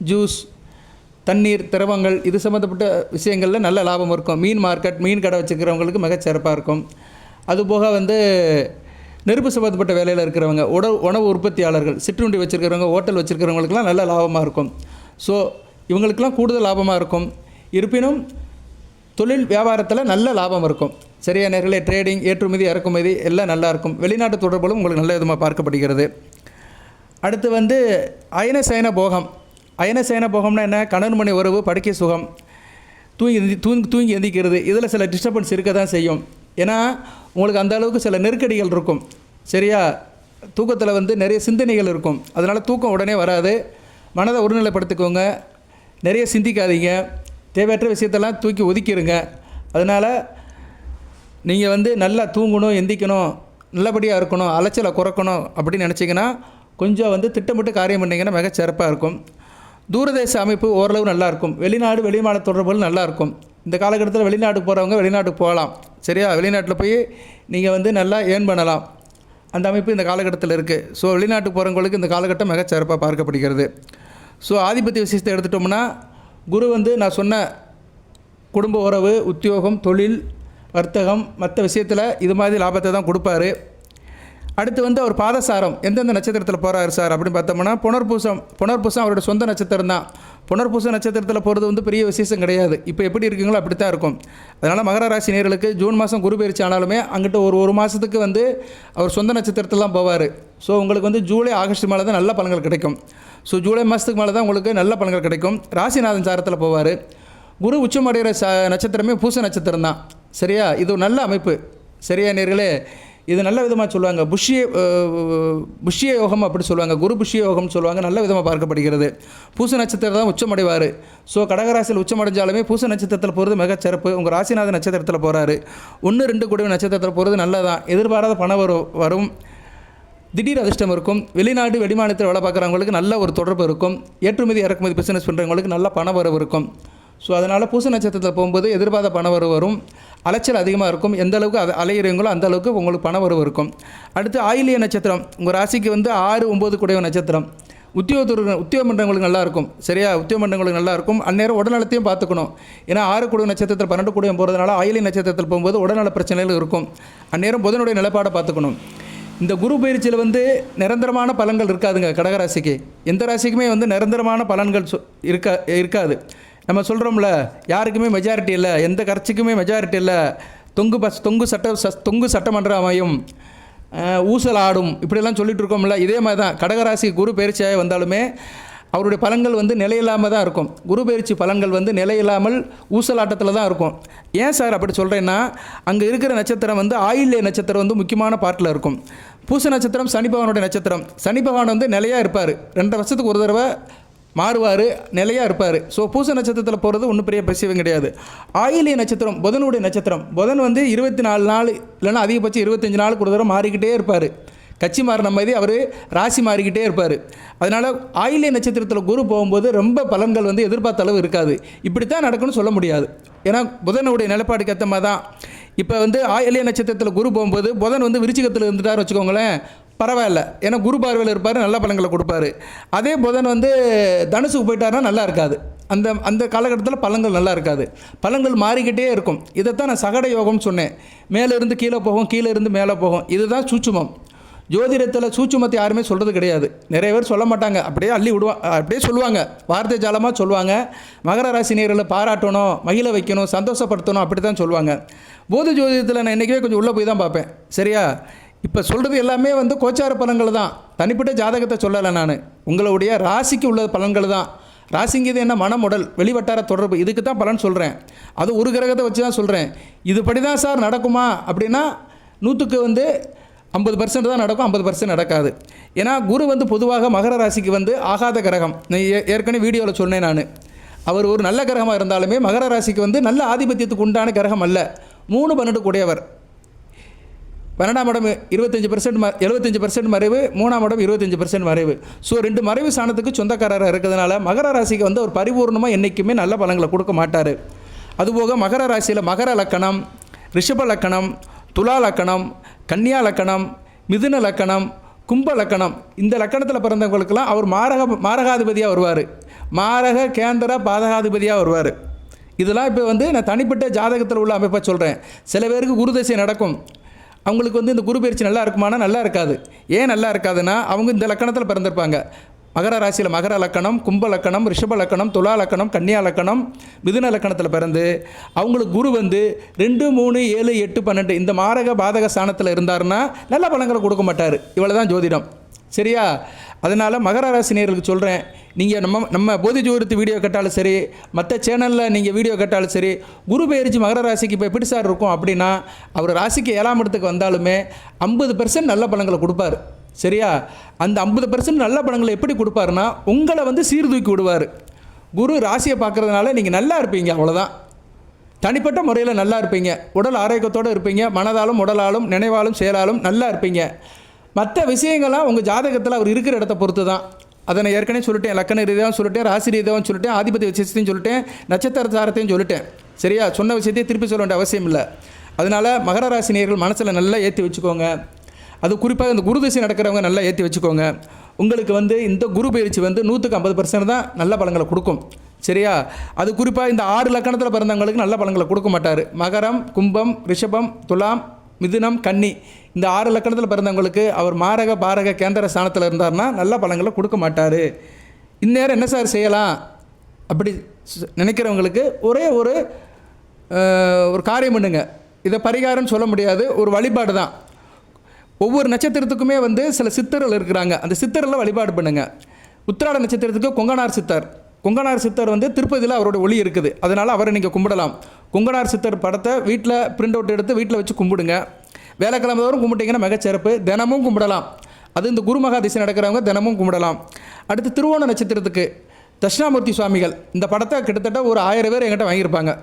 ஜூஸ், தண்ணீர், திரவங்கள், இது சம்மந்தப்பட்ட விஷயங்களில் நல்ல லாபம் இருக்கும். மீன் மார்க்கெட், மீன் கடை வச்சுக்கிறவங்களுக்கு மிகச்சிறப்பாக இருக்கும். அதுபோக நெருப்பு சம்மந்தப்பட்ட வேலையில் இருக்கிறவங்க, உணவு உற்பத்தியாளர்கள், சிற்றுண்டி வச்சுருக்கிறவங்க, ஹோட்டல் வச்சுருக்கிறவங்களுக்குலாம் நல்ல லாபமாக இருக்கும். ஸோ இவங்களுக்கெல்லாம் கூடுதல் லாபமாக இருக்கும். இருப்பினும் தொழில் வியாபாரத்தில் நல்ல லாபம் இருக்கும். சரியா நேர்களே, ட்ரேடிங், ஏற்றுமதி இறக்குமதி எல்லாம் நல்லாயிருக்கும். வெளிநாட்டு தொடர்புகளும் உங்களுக்கு நல்ல விதமாக பார்க்கப்படுகிறது. அடுத்து அயனசயன போகம். அயனசயன போகம்னா என்ன? கணவன் மணி உறவு, படுக்கை சுகம், தூங்கி எந்திக்கிறது, இதில் சில டிஸ்டர்பன்ஸ் இருக்க தான் செய்யும். ஏன்னா உங்களுக்கு அந்த அளவுக்கு சில நெருக்கடிகள் இருக்கும். சரியா, தூக்கத்தில் நிறைய சிந்தனைகள் இருக்கும். அதனால் தூக்கம் உடனே வராது. மனதை ஒருநிலைப்படுத்திக்கோங்க. நிறைய சிந்திக்காதீங்க. தேவையற்ற விஷயத்தெல்லாம் தூக்கி ஒதுக்கிடுங்க. அதனால் நீங்கள் நல்லா தூங்கணும், எந்திக்கணும், நல்லபடியாக இருக்கணும், அலைச்சலை குறைக்கணும் அப்படின்னு நினச்சிங்கன்னா கொஞ்சம் திட்டமிட்டு காரியம் பண்ணிங்கன்னா மிகச்சிறப்பாக இருக்கும். தூரதேச அமைப்பு ஓரளவு நல்லாயிருக்கும். வெளிநாடு வெளிமாநில தொடர்புகள் நல்லாயிருக்கும். இந்த காலகட்டத்தில் வெளிநாட்டுக்கு போகிறவங்க வெளிநாட்டுக்கு போகலாம். சரியா, வெளிநாட்டில் போய் நீங்கள் நல்லா ஏர்ன் பண்ணலாம். அந்த அமைப்பு இந்த காலகட்டத்தில் இருக்குது. ஸோ வெளிநாட்டுக்கு போகிறவங்களுக்கு இந்த காலகட்டம் மிகச்சிறப்பாக பார்க்கப்படுகிறது. ஸோ ஆதிபத்திய விஷயத்தை எடுத்துட்டோம்னா, குரு நான் சொன்ன குடும்ப உறவு, உத்தியோகம், தொழில், வர்த்தகம், மற்ற விஷயத்தில் இது மாதிரி லாபத்தை தான் கொடுப்பாரு. அடுத்து அவர் பாதசாரம் எந்தெந்த நட்சத்திரத்தில் போகிறாரு சார் அப்படின்னு பார்த்தோம்னா, புனர்பூசம் அவரோட சொந்த நட்சத்திரம் தான். புனர்பூச நட்சத்திரத்தில் போகிறது பெரிய விசேஷம் கிடையாது. இப்போ எப்படி இருக்குங்களோ அப்படி தான் இருக்கும். அதனால் மகர ராசி நேயர்களுக்கு ஜூன் மாதம் குரு பயிற்சி ஆனாலுமே அங்கிட்ட ஒரு மாதத்துக்கு அவர் சொந்த நட்சத்திரத்தில் தான் போவார். ஸோ உங்களுக்கு ஜூலை ஆகஸ்ட் மேலே தான் நல்ல பலன்கள் கிடைக்கும். ஸோ ஜூலை மாதத்துக்கு மேலே தான் உங்களுக்கு நல்ல பலன்கள் கிடைக்கும். ராசிநாதன் சாரத்தில் போவார். குரு உச்சமடைகிற நட்சத்திரமே பூச நட்சத்திரம் தான். சரியா, இது ஒரு நல்ல அமைப்பு. சரியா நேர்களே, இது நல்ல விதமாக சொல்லுவாங்க. புஷ்ய யோகம் அப்படி சொல்லுவாங்க. குரு புஷ்ய யோகம்னு சொல்லுவாங்க. நல்ல விதமாக பார்க்கப்படுகிறது. பூச நட்சத்திரம் தான் உச்சமடைவார். ஸோ கடகராசியில் உச்சமடைஞ்சாலுமே பூச நட்சத்திரத்தில் போகிறது மிகச்சிறப்பு. உங்கள் ராசிநாத நட்சத்திரத்தில் போகிறாரு. 1, 2 கூடிய நட்சத்திரத்தில் போகிறது நல்லதான். எதிர்பாராத பணம் வரும். திடீர் அதிர்ஷ்டம் இருக்கும். வெளிநாடு வெளிமாநிலத்தில் வேலை பார்க்குறவங்களுக்கு நல்ல ஒரு தொடர்பு இருக்கும். ஏற்றுமதி இறக்குமதி பிஸ்னஸ் பண்ணுறவங்களுக்கு நல்ல பண வரவு இருக்கும். ஸோ அதனால் பூச நட்சத்திரத்தில் போகும்போது எதிர்பார்த்த பண வரவு வரும். அலைச்சல் அதிகமாக இருக்கும். எந்த அளவுக்கு அலையிறீங்களோ அந்த அளவுக்கு உங்களுக்கு பண வரவு இருக்கும். அடுத்து ஆயிலிய நட்சத்திரம் உங்கள் ராசிக்கு 6, 9 கூடிய நட்சத்திரம். உத்தியோகம் பண்ணுறவங்களுக்கு நல்லாயிருக்கும். சரியா, உத்தியோகம் பண்ணுறவங்களுக்கு நல்லாயிருக்கும். அந்நேரம் உடல்நலத்தையும் பார்த்துக்கணும். ஏன்னா 6 கூடிய நட்சத்திரத்தில் 12 கூடிய போகிறதுனால ஆயிலிய நட்சத்திரத்தில் போகும்போது உடல்நல பிரச்சனைகள் இருக்கும். அந்நேரம் புதனுடைய நிலைப்பாடை பார்த்துக்கணும். இந்த குரு பயிற்சியில் நிரந்தரமான பலன்கள் இருக்காதுங்க. கடகராசிக்கு எந்த ராசிக்குமே நிரந்தரமான பலன்கள் இருக்காது. நம்ம சொல்கிறோம்ல, யாருக்குமே மெஜாரிட்டி இல்லை, எந்த கட்சிக்குமே மெஜாரிட்டி இல்லை, தொங்கு சட்டமன்றம் அமையும், ஊசல் ஆடும், இப்படியெல்லாம் சொல்லிட்டு இருக்கோம்ல. இதே மாதிரி தான் கடகராசி குரு பயிற்சியாக வந்தாலுமே அவருடைய பலன்கள் வந்து நிலையில்லாமல் தான் இருக்கும். குரு பயிற்சி பலன்கள் வந்து நிலையில்லாமல் ஊசலாட்டத்தில் தான் இருக்கும். ஏன் சார் அப்படி சொல்கிறேன்னா, அங்கே இருக்கிற நட்சத்திரம் வந்து ஆயில்ய நட்சத்திரம் வந்து முக்கியமான பார்ட்டில் இருக்கும். பூச நட்சத்திரம் சனி பகவானுடைய நட்சத்திரம். சனி பகவான் வந்து நிலையாக இருப்பார், 2 வருஷத்துக்கு ஒரு தடவை மாறுவார், நிலையாக இருப்பார். ஸோ பூச நட்சத்திரத்தில் போகிறது ஒன்றும் பெரிய விஷயம் கிடையாது. ஆயிலிய நட்சத்திரம் புதனுடைய நட்சத்திரம். புதன் வந்து 24 நாள் இல்லைன்னா அதிகபட்சம் 25 நாளுக்கு ஒரு தடவை மாறிக்கிட்டே இருப்பார். கட்சி மாறின மாதிரி அவர் ராசி மாறிக்கிட்டே இருப்பார். அதனால் ஆயிலிய நட்சத்திரத்தில் குரு போகும்போது ரொம்ப பலன்கள் வந்து எதிர்பார்த்த அளவு இருக்காது. இப்படித்தான் நடக்கும்னு சொல்ல முடியாது. ஏன்னா புதனுடைய நிலைப்பாடுக்கு ஏற்ற மாதிரி தான். இப்போ வந்து ஆயிலிய நட்சத்திரத்தில் குரு போகும்போது புதன் வந்து விருச்சிகத்தில் இருந்துட்டார் வச்சுக்கோங்களேன், பரவாயில்ல. ஏன்னா குரு பார்வையில் இருப்பார், நல்ல பலன்களை கொடுப்பாரு. அதே புதன் வந்து தனுசுக்கு போயிட்டாருன்னா நல்லா இருக்காது. அந்த காலகட்டத்தில் பலன்கள் நல்லா இருக்காது. பலன்கள் மாறிக்கிட்டே இருக்கும். இதைத்தான் நான் சகட யோகம்னு சொன்னேன். மேலே இருந்து கீழே போகும், கீழே இருந்து மேலே போகும். இதுதான் சூட்சுமம். ஜோதிடத்தில் சூட்சுமத்தை யாருமே சொல்கிறது கிடையாது. நிறைய பேர் சொல்ல மாட்டாங்க, அப்படியே அள்ளி விடுவாங்க, அப்படியே சொல்லுவாங்க, வார்த்தை ஜாலமாக சொல்லுவாங்க. மகர ராசி நேயர்களை பாராட்டணும், மகிழ வைக்கணும், சந்தோஷப்படுத்தணும், அப்படி தான் சொல்லுவாங்க. போதி ஜோதிடத்தில் நான் என்றைக்குமே கொஞ்சம் உள்ளே போய் தான் பார்ப்பேன். சரியா? இப்போ சொல்கிறது எல்லாமே வந்து கோச்சார பலன்கள் தான், தனிப்பட்ட ஜாதகத்தை சொல்லலை. நான் உங்களுடைய ராசிக்கு உள்ள பலன்கள் தான். ராசிங்கிறது என்ன? மனம், உடல், வெளிவட்டார தொடர்பு, இதுக்கு தான் பலன் சொல்கிறேன். அது ஒரு கிரகத்தை வச்சு தான் சொல்கிறேன். இதுபடி தான் சார் நடக்குமா அப்படின்னா 100க்கு வந்து 50% தான் நடக்கும், 50% நடக்காது. ஏன்னா குரு வந்து பொதுவாக மகர ராசிக்கு வந்து ஆகாத கிரகம். ஏற்கனவே வீடியோவில் சொன்னேன் நான். அவர் ஒரு நல்ல கிரகமாக இருந்தாலுமே மகர ராசிக்கு வந்து நல்ல ஆதிபத்தியத்துக்கு உண்டான கிரகம் அல்ல. 3 12 கூடியவர். 12ஆம் இடம் 25%, 75% மறைவு, 3ஆம் இடம் 25% மறைவு. ஸோ 2 மறைவு ஸ்தானத்துக்கு சொந்தக்காரராக இருக்கிறதுனால மகர ராசிக்கு வந்து அவர் பரிபூர்ணமாக என்றைக்குமே நல்ல பலன்களை கொடுக்க மாட்டார். அதுபோக மகர ராசியில் மகர லக்கணம், ரிஷப லக்கணம், துலா லக்கணம், கன்னியா லக்கணம், மிதுன லக்கணம், கும்ப லக்கணம், இந்த லக்கணத்தில் பிறந்தவங்களுக்கெல்லாம் அவர் மாரகாதிபதியாக வருவார். மாரக கேந்திர பாதகாதிபதியாக வருவார். இதெல்லாம் இப்போ வந்து நான் தனிப்பட்ட ஜாதகத்தில் உள்ள அமைப்பை சொல்கிறேன். சில பேருக்கு குரு தசை நடக்கும், அவங்களுக்கு வந்து இந்த குரு பயிற்சி நல்லா இருக்குமானா நல்லா இருக்காது. ஏன் நல்லா இருக்காதுன்னா, அவங்க இந்த லக்கணத்தில் பிறந்திருப்பாங்க. மகர ராசியில் மகர லக்கணம், கும்ப லக்கணம், ரிஷப லக்கணம், துலா லக்கணம், கன்னியா லக்கணம், மிதுன லக்கணத்தில் பிறந்து அவங்களுக்கு குரு வந்து 2 3 7 8 12 இந்த மாரக பாதக ஸ்தானத்தில் இருந்தாருன்னா நல்ல பலன்களை கொடுக்க மாட்டார். இவ்வளோ தான் ஜோதிடம். சரியா? அதனால் மகர ராசி நேயர்களுக்கு சொல்கிறேன், நீங்கள் நம்ம போதி ஜோதிடத்து வீடியோ கேட்டாலும் சரி, மற்ற சேனலில் நீங்கள் வீடியோ கேட்டாலும் சரி, குரு பயிற்சி மகர ராசிக்கு இப்போ எப்படி சார் இருக்கும் அப்படின்னா, அவர் ராசிக்கு 7ஆம் இடத்துக்கு வந்தாலுமே 50% நல்ல பலன்களை கொடுப்பார். சரியா? அந்த 50% நல்ல பலன்களை எப்படி கொடுப்பாருன்னா, உங்களை வந்து சீர்தூக்கி விடுவார். குரு ராசியை பார்க்குறதுனால நீங்கள் நல்லா இருப்பீங்க, அவ்வளோதான். தனிப்பட்ட முறையில் நல்லா இருப்பீங்க, உடல் ஆரோக்கியத்தோடு இருப்பீங்க, மனதாலும் உடலாலும் நினைவாலும் செயலாலும் நல்லா இருப்பீங்க. மற்ற விஷயங்கள்லாம் உங்கள் ஜாதகத்தில் அவர் இருக்கிற இடத்த பொறுத்து தான். அதை நான் ஏற்கனவே சொல்லிட்டேன். லக்கண ரீதியாகவும் சொல்லிட்டேன், ராசி ரீதியாகவும் சொல்லிட்டேன், ஆதிபத்திய விசேஷத்தையும் சொல்லிட்டேன், நட்சத்திர சாரத்தையும் சொல்லிட்டேன். சரியா? சொன்ன விஷயத்தையும் திருப்பி சொல்ல வேண்டிய அவசியம் இல்லை. அதனால் மகர ராசி நேயர்கள் மனசில் நல்லா ஏற்றி வச்சுக்கோங்க. அது குறிப்பாக இந்த குரு திசை நடக்கிறவங்க நல்லா ஏற்றி வச்சுக்கோங்க. உங்களுக்கு வந்து இந்த குரு பயிற்சி வந்து 100க்கு 50% தான் நல்ல பலன்களை கொடுக்கும். சரியா? அது குறிப்பாக இந்த 6 லக்கணத்தில் பிறந்தவங்களுக்கு நல்ல பலன்களை கொடுக்க மாட்டார். மகரம், கும்பம், ரிஷபம், துலாம், மிதுனம், கன்னி, இந்த 6 லக்கணத்தில் பிறந்தவங்களுக்கு அவர் மாரக பாரக கேந்திர ஸ்தானத்தில் இருந்தார்னா நல்ல பலன்களை கொடுக்க மாட்டார். இந்நேரம் என்ன சார் செய்யலாம் அப்படி நினைக்கிறவங்களுக்கு ஒரே ஒரு காரியம் பண்ணுங்க. இதை பரிகாரம்னு சொல்ல முடியாது, ஒரு வழிபாடு தான். ஒவ்வொரு நட்சத்திரத்துக்குமே வந்து சில சித்தர்கள் இருக்கிறாங்க. அந்த சித்தரில் வழிபாடு பண்ணுங்கள். உத்திராட நட்சத்திரத்துக்கு கொங்கனார் சித்தர். கொங்கனார் சித்தர் வந்து திருப்பதியில் அவரோட ஒளி இருக்குது, அதனால் அவரை நீங்கள் கும்பிடலாம். கொங்கனார் சித்தர் படத்தை வீட்டில் பிரிண்ட் அவுட் எடுத்து வீட்டில் வச்சு கும்பிடுங்க. வேலைக்கிழமை தோறும் கும்பிட்டிங்கன்னா மிகச்சிறப்பு. தினமும் கும்பிடலாம். அது இந்த குரு மகா திசை நடக்கிறவங்க தினமும் கும்பிடலாம். அடுத்து திருவோண நட்சத்திரத்துக்கு தட்சிணாமூர்த்தி சுவாமிகள், இந்த படத்தை கிட்டத்தட்ட ஒரு 1000 பேர் என்கிட்ட வாங்கியிருப்பாங்க.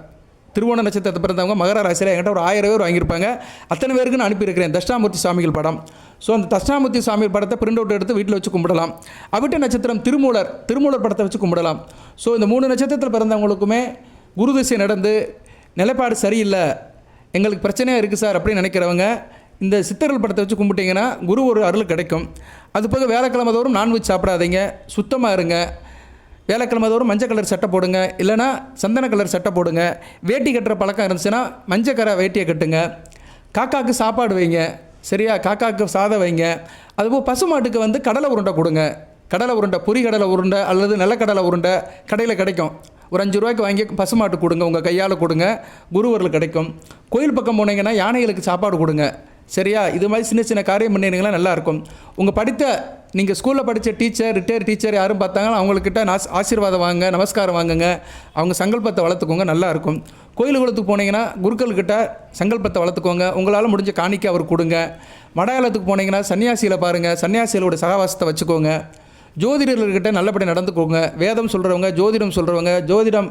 திருவோண நட்சத்திரத்தை பிறந்தவங்க மகர ராசியில் என்கிட்ட ஒரு 1000 பேர் வாங்கியிருப்பாங்க. அத்தனை பேருக்கு நான் அனுப்பியிருக்கிறேன் தட்சிணாமூர்த்தி சுவாமிகள் படம். ஸோ அந்த தட்சிணாமூர்த்தி சுவாமிகள் படத்தை பிரிண்ட் அவுட் எடுத்து வீட்டில் வச்சு கும்பிடலாம். அவிட்ட நட்சத்திரம் திருமூலர் படத்தை வச்சு கும்பிடலாம். ஸோ இந்த 3 நட்சத்திரத்தில் பிறந்தவங்களுக்குமே குரு திசை நடந்து நிலைப்பாடு சரியில்லை, எங்களுக்கு பிரச்சனையாக இருக்குது சார் அப்படின்னு நினைக்கிறவங்க இந்த சித்தர்கள் படத்தை வச்சு கும்பிட்டிங்கன்னா குரு ஒரு அருள் கிடைக்கும். அது போக வேலைக்கிழமை தோறும் நான்வெஜ் சாப்பிடாதீங்க, சுத்தமாக இருங்க. வேலைக்கிழமை தோறும் மஞ்சள் கலர் சட்டை போடுங்க, இல்லைனா சந்தன கலர் சட்டை போடுங்க. வேட்டி கட்டுற பழக்கம் இருந்துச்சுன்னா மஞ்சக்கரை வேட்டியை கட்டுங்க. காக்காவுக்கு சாப்பாடு வைங்க. சரியா? காக்காவுக்கு சாதம் வைங்க. அதுபோல் பசுமாட்டுக்கு வந்து கடலை உருண்டை கொடுங்க. கடலை உருண்டை, பொரி கடலை உருண்டை அல்லது நிலக்கடலை உருண்டை கடையில் கிடைக்கும். ஒரு 5 ரூபாய்க்கு வாங்கி பசுமாட்டு கொடுங்க, உங்கள் கையால் கொடுங்க, குருவர்கள் கிடைக்கும். கோயில் பக்கம் போனீங்கன்னா யானைகளுக்கு சாப்பாடு கொடுங்க. சரியா? இது மாதிரி சின்ன சின்ன காரியம் பண்ணிங்கன்னா நல்லாயிருக்கும். உங்கள் படித்த நீங்கள் ஸ்கூலில் படித்த டீச்சர், ரிட்டையர் டீச்சர் யாரும் பார்த்தாங்கன்னா அவங்கக்கிட்ட ஆசீர்வாதம் வாங்க, நமஸ்காரம் வாங்குங்க. அவங்க சங்கல்பத்தை வளர்த்துக்கோங்க, நல்லாயிருக்கும். கோயிலுக்கு போனீங்கன்னா குருக்கள்கிட்ட சங்கல்பத்தை வளர்த்துக்கோங்க. உங்களால் முடிஞ்ச காணிக்கை அவர் கொடுங்க. மடாலயத்துக்கு போனீங்கன்னா சன்னியாசியில் பாருங்கள், சன்னியாசிகளோட சகவாசத்தை வச்சுக்கோங்க. ஜோதிடர்கிட்ட நல்லபடி நடந்துக்கோங்க. வேதம் சொல்கிறவங்க, ஜோதிடம் சொல்கிறவங்க, ஜோதிடம்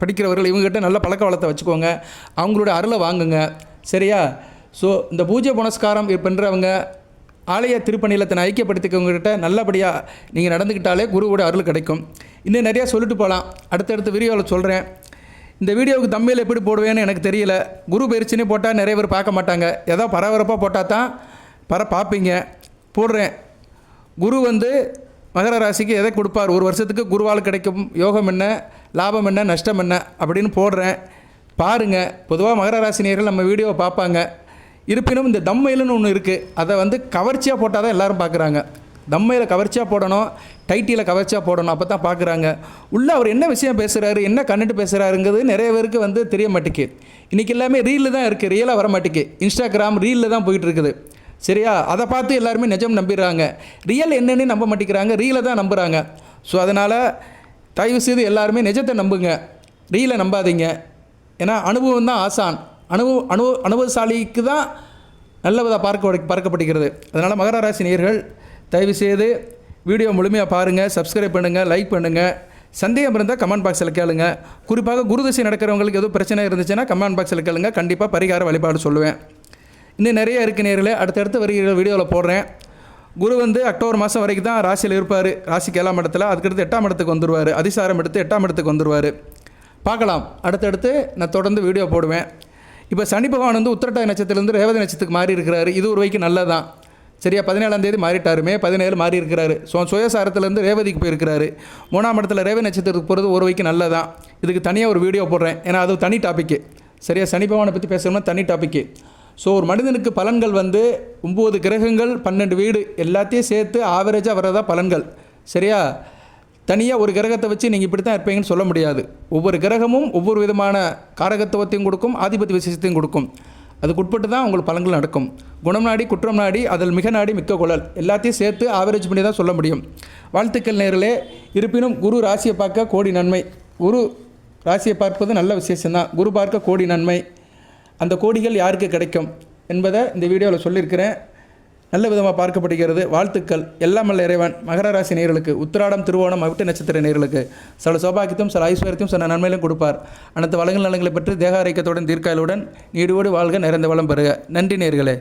படிக்கிறவர்கள் இவங்ககிட்ட நல்ல பழக்க வளத்தை வச்சுக்கோங்க. அவங்களோட அருளை வாங்குங்க. சரியா? ஸோ இந்த பூஜை புனஸ்காரம் பண்ணுறவங்க, ஆலய திருப்பணியில் தன்னை ஐக்கியப்படுத்திக்கவங்ககிட்ட நல்லபடியாக நீங்கள் நடந்துக்கிட்டாலே குருவோட அருள் கிடைக்கும். இன்னும் நிறையா சொல்லிட்டு போகலாம், அடுத்தடுத்த வீடியோவில் சொல்கிறேன். இந்த வீடியோவுக்கு தம்மையில் எப்படி போடுவேன்னு எனக்கு தெரியல. குரு பயிற்சினே போட்டால் நிறைய பேர் பார்க்க மாட்டாங்க. ஏதோ பரபரப்பாக போட்டால் தான் பார்ப்பீங்க. போடுறேன். குரு மகர ராசிக்கு எதை கொடுப்பார், ஒரு வருஷத்துக்கு குருவால் கிடைக்கும் யோகம் என்ன, லாபம் என்ன, நஷ்டம் என்ன அப்படின்னு போடுறேன், பாருங்கள். பொதுவாக மகர ராசினியர்கள் நம்ம வீடியோவை பார்ப்பாங்க. இருப்பினும் இந்த தம்மையில்னு ஒன்று இருக்குது, அதை கவர்ச்சியாக போட்டால் தான் எல்லோரும் பார்க்குறாங்க. தம்மையில் கவர்ச்சியாக போடணும், டைட்டியில் கவர்ச்சியாக போடணும், அப்போ தான் பார்க்குறாங்க. உள்ளே அவர் என்ன விஷயம் பேசுகிறாரு, என்ன கண்டுட்டு பேசுகிறாருங்கிறது நிறைய பேருக்கு தெரிய மாட்டேங்குது. இன்றைக்கி எல்லாமே ரீலில் தான் இருக்குது, ரியலாக வர மாட்டேங்குது. இன்ஸ்டாகிராம் ரீலில் தான் போயிட்டு இருக்குது. சரியா? அதை பார்த்து எல்லாருமே நிஜம் நம்பிடுறாங்க. ரியல் என்னன்னு நம்ப மாட்டேங்கிறாங்க, ரீலை தான் நம்புகிறாங்க. ஸோ அதனால் தயவு செய்து எல்லாருமே நிஜத்தை நம்புங்க, ரீலை நம்பாதீங்க. ஏன்னா அனுபவம் தான் ஆசான். அனுபவசாலிக்கு தான் நல்லதாக பார்க்கப்படுகிறது. அதனால் மகர ராசி நேயர்கள் தயவு செய்து வீடியோ முழுமையாக பாருங்கள், சப்ஸ்கிரைப் பண்ணுங்கள், லைக் பண்ணுங்கள். சந்தேகம் இருந்தால் கமெண்ட் பாக்ஸில் கேளுங்க. குறிப்பாக குருதசை நடக்கிறவங்களுக்கு எதுவும் பிரச்சனை இருந்துச்சுன்னா கமெண்ட் பாக்ஸில் கேளுங்க, கண்டிப்பாக பரிகார வழிபாடு சொல்லுவேன். இன்னும் நிறைய இருக்குது நேர்களே, அடுத்தடுத்து வருகிற வீடியோவில் போடுறேன். குரு அக்டோபர் மாதம் வரைக்கும் தான் ராசியில் இருப்பார், ராசிக்கு 7ஆம் இடத்துல. அதுக்கடுத்து 8ஆம் இடத்துக்கு வந்துடுவார், அதிசாரம் எடுத்து 8ஆம் இடத்துக்கு வந்துடுவார். பார்க்கலாம், அடுத்தடுத்து நான் தொடர்ந்து வீடியோ போடுவேன். இப்போ சனி பகவான் உத்திரட்டாதி நட்சத்திரத்துலேருந்து ரேவதி நட்சத்திரத்துக்கு மாறி இருக்கிறாரு. இது ஒரு வரைக்கும் நல்லது தான். சரியா? 17ஆம் தேதி மாறிட்டார், மே 17 மாறி இருக்கிறாரு. சுயசாரத்துலேருந்து ரேவதிக்கு போயிருக்கிறாரு. 3ஆம் இடத்துல ரேவதி நட்சத்திரத்துக்கு போகிறது ஒரு வரைக்கும் நல்லதான். இதுக்கு தனியாக ஒரு வீடியோ போடுறேன், ஏன்னா அது தனி டாப்பிக்கு. சரியா? சனி பகவானை பற்றி பேசணும்னா தனி டாப்பிக்கு. ஸோ ஒரு மனிதனுக்கு பலன்கள் 9 கிரகங்கள் 12 வீடு எல்லாத்தையும் சேர்த்து ஆவரேஜாக வரதா பலன்கள். சரியா? தனியாக ஒரு கிரகத்தை வச்சு நீங்கள் இப்படி தான் இருப்பீங்கன்னு சொல்ல முடியாது. ஒவ்வொரு கிரகமும் ஒவ்வொரு விதமான காரகத்துவத்தையும் கொடுக்கும், ஆதிபத்திய விசேஷத்தையும் கொடுக்கும். அதுக்கு உட்பட்டு தான் உங்களுக்கு பலன்கள் நடக்கும். குணம் நாடி, குற்றம் நாடி, அதில் மிக நாடி மிக்க குழல் எல்லாத்தையும் சேர்த்து ஆவரேஜ் பண்ணி தான் சொல்ல முடியும். வாழ்த்துக்கள் நேர்களே. இருப்பினும் குரு ராசியை பார்க்க கோடி நன்மை. குரு ராசியை பார்ப்பது நல்ல விசேஷம்தான். குரு பார்க்க கோடி நன்மை. அந்த கோடிகள் யாருக்கு கிடைக்கும் என்பதை இந்த வீடியோவில் சொல்லியிருக்கிறேன். நல்ல விதமாக பார்க்கப்படுகிறது. வாழ்த்துக்கள். எல்லாம் வல்ல இறைவன் மகர ராசி நேயர்களுக்கு, உத்திராடம், திருவோணம், அவிட்ட நட்சத்திர நேயர்களுக்கு சில சௌபாகியத்தையும் சில ஐஸ்வர்யத்தையும் சில நன்மையிலும் கொடுப்பார். அனைத்து வளங்கள் நலங்களை பெற்று தேக ஆரோக்கியத்துடன் தீர்க்காயலுடன் நீடுவோடு வாழ்க, நிறைந்த வளம் பெறுக. நன்றி நேயர்களே.